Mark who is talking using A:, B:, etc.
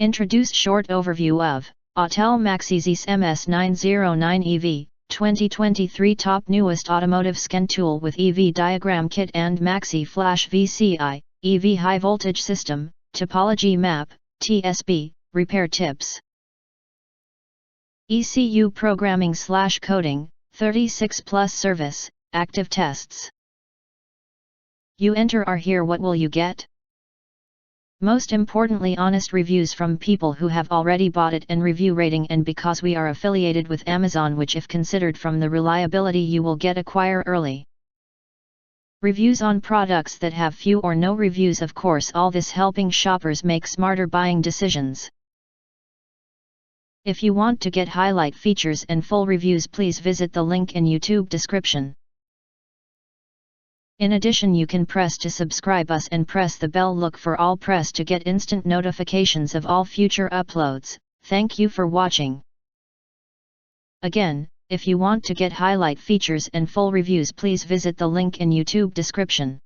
A: Introduce short overview of Autel MaxiSys MS909EV, 2023 top newest automotive scan tool with EV diagram kit and MaxiFlash VCI, EV high voltage system, topology map, TSB, repair tips. ECU programming/coding, 36 plus service, active tests. You enter are here, what will you get? Most importantly, honest reviews from people who have already bought it and review rating, and because we are affiliated with Amazon, which if considered from the reliability you will get acquire early. Reviews on products that have few or no reviews, of course, all this helping shoppers make smarter buying decisions. If you want to get highlight features and full reviews, please visit the link in YouTube description. In addition, you can press to subscribe us and press the bell look for all press to get instant notifications of all future uploads. Thank you for watching. Again, if you want to get highlight features and full reviews, please visit the link in YouTube description.